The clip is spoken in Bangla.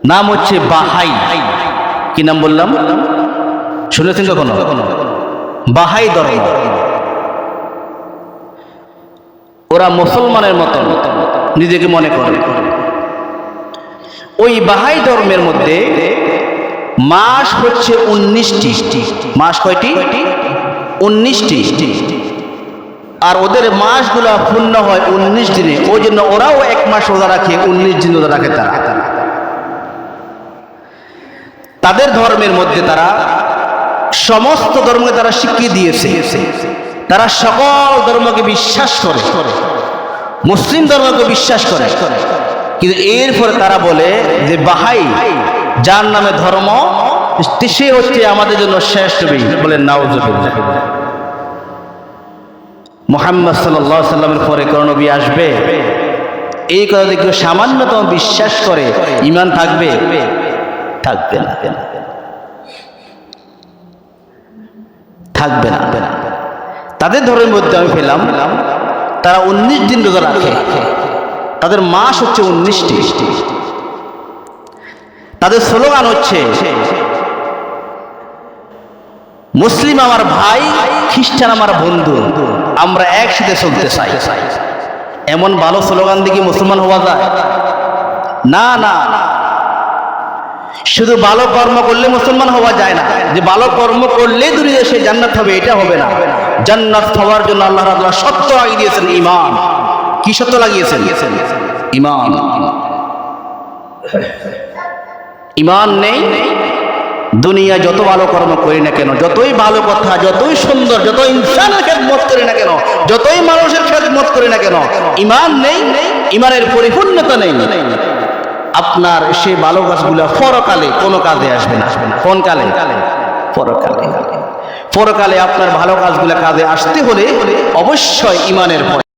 নাম হচ্ছে বাহাই। কি নাম বললাম, শুনেছেন কখনো? বাহাই ধর্ম। ওরা মুসলমানের মতো নিজেকে মনে করে। ওই বাহাই ধর্মের মধ্যে মাস হচ্ছে 19টি। মাস কয়টি? 19টি। আর ওদের মাসগুলা পূর্ণ হয় 19 দিনে। ওই জন্য ওরাও এক মাস রোজা রাখে, 19 দিন রোজা রাখে তারা। তাদের ধর্মের মধ্যে তারা সমস্ত ধর্মকে তারা শিখিয়ে দিয়েছে। তারা সকল ধর্মকে বিশ্বাস করে, মুসলিম ধর্মকে বিশ্বাস করে। কিন্তু এরপরে তারা বলে যে বাহাই, যার নামে ধর্ম, সে হচ্ছে আমাদের জন্য শ্রেষ্ঠ নবী। বলেন নাউজুবিল্লাহ। মুহাম্মদ সাল্লাল্লাহু আলাইহি সাল্লামের পরে কোন নবী আসবে, এই কথা যদি কেউ সামান্যতম বিশ্বাস করে, ঈমান থাকবে? থাকবে না, থাকবে না। তাদের ধর্মের মধ্যে আমি পেলাম তারা 19 দিন রোজা রাখে। তাদের মাস হচ্ছে 19টি। তাদের স্লোগান হচ্ছে মুসলিম আমার ভাই, খ্রিস্টান আমার বন্ধু, আমরা একসাথে চলতে চাই। এমন ভালো স্লোগান দিয়ে মুসলমান হওয়া যায়? না না, শুধু ভালো কর্ম করলে মুসলমান হওয়া যায় না। যে ভালো কর্ম করলে দুনিয়ায় সে জান্নাত হবে, এটা হবে না। জান্নাত হওয়ার জন্য আল্লাহ রাব্বুল শর্ত লাগিয়ে দিয়েছেন, ঈমান। কি শর্ত লাগিয়েছেন? ঈমান। ঈমান নেই, দুনিয়া যত ভালো কর্ম করি না কেন, যতই ভালো কথা, যতই সুন্দর, যত ইনসানের খেদমত করি না কেন, যতই মানুষের খেদমত করি না কেন, ঈমান নেই, ঈমানের পরিপূর্ণতা নেই, আপনার সেই ভালো কাজগুলো পরকালে কোনো কাজে আসবে না। কোন কালে? পরকালে। পরকালে আপনার ভালো কাজগুলো কাজে আসতে হলে অবশ্যই ঈমানের পরে